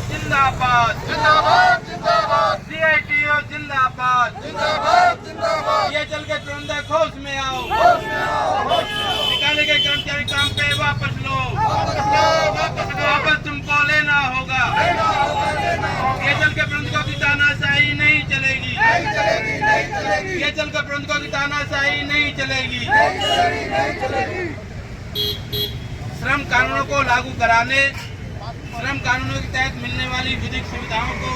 जिंदाबाद जिंदाबाद जिंदाबाद, CITO जिंदाबाद जिंदाबाद जिंदाबाद। ये चल के प्रबंधक होश में आओ, निकाले गए कर्मचारी काम पे वापस लो, वापस तुमको लेना होगा। ये चल के प्रबंधकों की तानाशाही नहीं चलेगी, ये चल के प्रबंधकों की तानाशाही नहीं चलेगी। श्रम कानूनों को लागू कराने, श्रम कानूनों के तहत मिलने वाली विधिक सुविधाओं को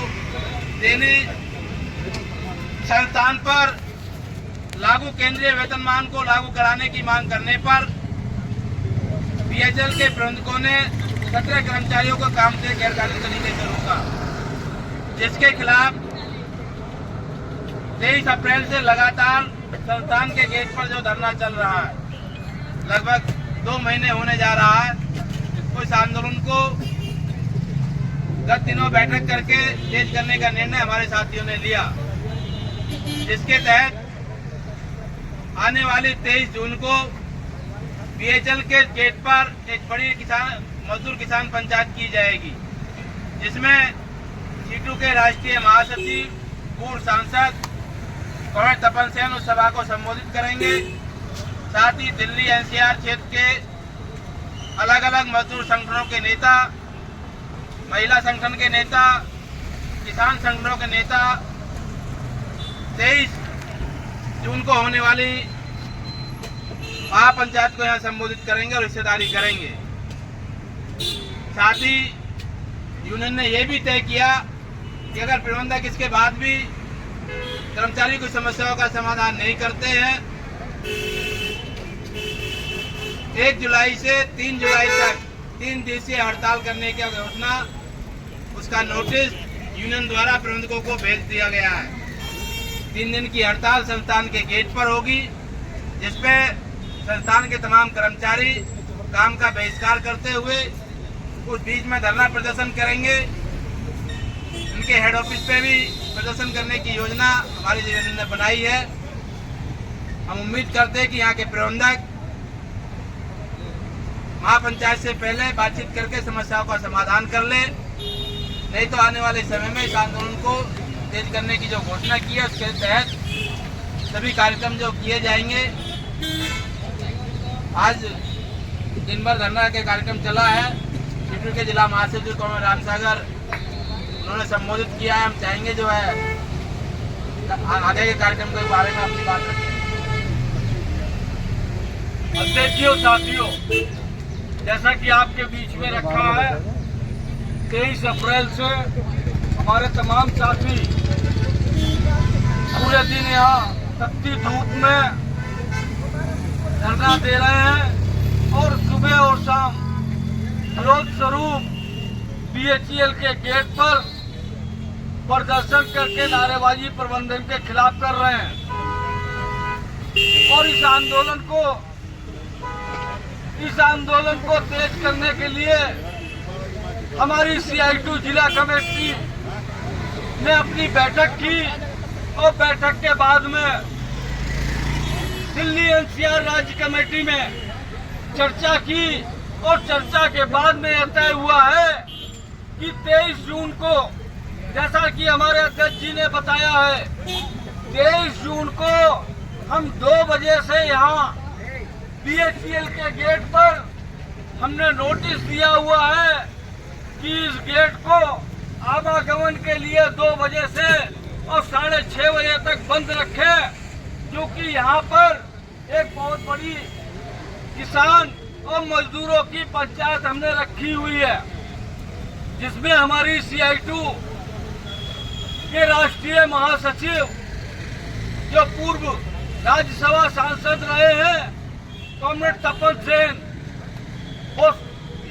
देने, संस्थान पर लागू केंद्रीय वेतनमान को लागू कराने की मांग करने पर बीएचईएल के प्रबंधकों ने 17 कर्मचारियों को काम से गैरकानूनी तरीके से रोका, जिसके खिलाफ 23 अप्रैल से लगातार संस्थान के गेट पर जो धरना चल रहा है, लगभग 2 महीने होने जा रहा है। इस आंदोलन को गत दिनों बैठक करके तेज करने का निर्णय हमारे साथियों ने लिया, जिसके तहत आने वाली 23 जून को बीएचईएल के गेट पर एक बड़ी मजदूर किसान पंचायत की जाएगी, जिसमें सीटू के राष्ट्रीय महासचिव, पूर्व सांसद कॉमरेड तपन सेन उस सभा को संबोधित करेंगे। साथ ही दिल्ली एनसीआर क्षेत्र के अलग अलग मजदूर संगठनों के नेता, महिला संगठन के नेता, किसान संगठनों के नेता 23 जून को होने वाली महापंचायत को यहाँ संबोधित करेंगे और हिस्सेदारी करेंगे। साथ ही यूनियन ने यह भी तय किया कि अगर प्रबंधक इसके बाद भी कर्मचारी की समस्याओं का समाधान नहीं करते हैं, 1 जुलाई से 3 जुलाई तक 3 दिवसीय हड़ताल करने की घोषणा, उसका नोटिस यूनियन द्वारा प्रबंधकों को भेज दिया गया है। 3 दिन की हड़ताल संस्थान के गेट पर होगी, जिसपे संस्थान के तमाम कर्मचारी काम का बहिष्कार करते हुए उस बीच में धरना प्रदर्शन करेंगे। उनके हेड ऑफिस पे भी प्रदर्शन करने की योजना हमारी यूनियन ने बनाई है। हम उम्मीद करते हैं कि यहाँ के प्रबंधक महापंचायत से पहले बातचीत करके समस्याओं का समाधान कर ले, नहीं तो आने वाले समय में इस आंदोलन को तेज करने की जो घोषणा की है उसके तहत सभी कार्यक्रम जो किए जाएंगे। आज दिन भर धरना के कार्यक्रम चला है। सीटू के जिला महासचिव कॉमरेड रामसागर उन्होंने संबोधित किया है। हम चाहेंगे जो है आगे के कार्यक्रम के बारे में अपनी बात रखें। अध्यक्षों, साथियों, जैसा कि आपके बीच में रखा है, 23 अप्रैल से हमारे तमाम साथी पूरे दिन यहाँ तपती धूप में धरना दे रहे हैं और सुबह और शाम विरोध स्वरूप बीएचईएल के गेट पर प्रदर्शन करके नारेबाजी प्रबंधन के खिलाफ कर रहे हैं। और इस आंदोलन को तेज करने के लिए हमारी CITO जिला कमेटी ने अपनी बैठक की और बैठक के बाद में दिल्ली NCR राज्य कमेटी में चर्चा की और चर्चा के बाद में यह तय हुआ है कि 23 जून को, जैसा कि हमारे अध्यक्ष जी ने बताया है, 23 जून को हम 2 बजे से यहाँ बीएचईएल के गेट पर हमने नोटिस दिया हुआ है कि इस गेट को आवागमन के लिए 2 बजे से और 6:30 बजे तक बंद रखें, क्योंकि यहाँ पर एक बहुत बड़ी किसान और मजदूरों की पंचायत हमने रखी हुई है, जिसमें हमारी CITO के राष्ट्रीय महासचिव, जो पूर्व राज्यसभा सांसद रहे हैं, कॉमरेड तपन सेन,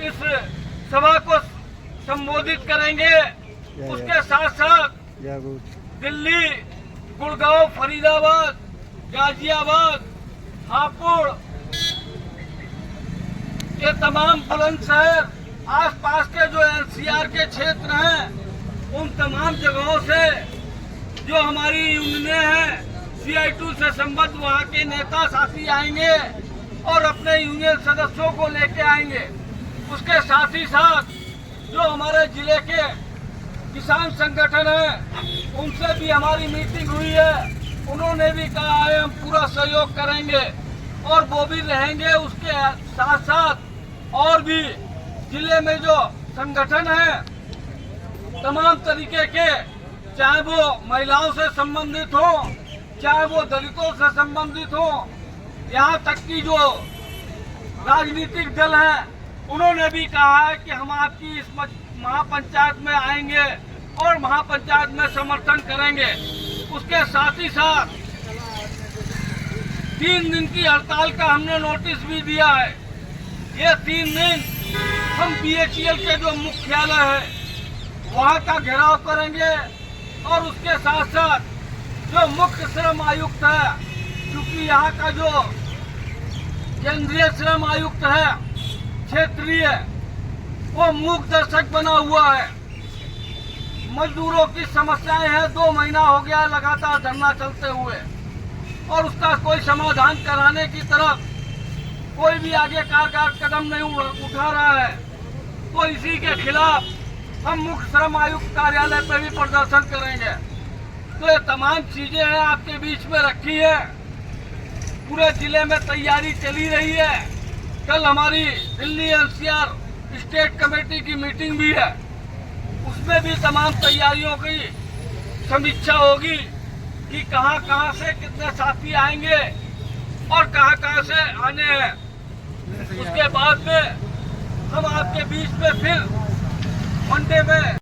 इस सभा को संबोधित करेंगे। उसके साथ साथ दिल्ली, गुड़गांव, फरीदाबाद, गाजियाबाद, हापुड़, ये तमाम बुलंदशहर आसपास के जो NCR के क्षेत्र हैं, उन तमाम जगहों से जो हमारी यूनियनें हैं, CITO से संबद्ध वहाँ के नेता साथी आएंगे और अपने यूनियन सदस्यों को लेके आएंगे। उसके साथ ही साथ जो हमारे जिले के किसान संगठन है उनसे भी हमारी मीटिंग हुई है। उन्होंने भी कहा है हम पूरा सहयोग करेंगे और वो भी रहेंगे। उसके साथ साथ और भी जिले में जो संगठन है तमाम तरीके के, चाहे वो महिलाओं से संबंधित हो, चाहे वो दलितों से संबंधित हो, यहाँ तक की जो राजनीतिक दल है उन्होंने भी कहा है कि हम आपकी इस महापंचायत में आएंगे और महापंचायत में समर्थन करेंगे। उसके साथ ही साथ 3 दिन की हड़ताल का हमने नोटिस भी दिया है। ये 3 दिन हम BHEL के जो मुख्यालय है वहाँ का घेराव करेंगे और उसके साथ साथ जो मुख्य श्रम आयुक्त है, क्योंकि यहाँ का जो केंद्रीय श्रम आयुक्त है क्षेत्रीय, वो मूक दर्शक बना हुआ है। मजदूरों की समस्याएं हैं, 2 महीना हो गया लगातार धरना चलते हुए और उसका कोई समाधान कराने की तरफ कोई भी आगे कारगर कदम नहीं उठा रहा है। तो इसी के खिलाफ हम मुख्य श्रम आयुक्त कार्यालय पर भी प्रदर्शन करेंगे। तो ये तमाम चीजें हैं आपके बीच में रखी है। पूरे जिले में तैयारी चली रही है। कल हमारी दिल्ली NCR स्टेट कमेटी की मीटिंग भी है, उसमें भी तमाम तैयारियों की समीक्षा होगी कि कहां कहां से कितने साथी आएंगे और कहां से आने हैं। उसके बाद में हम आपके बीच में फिर मंडे में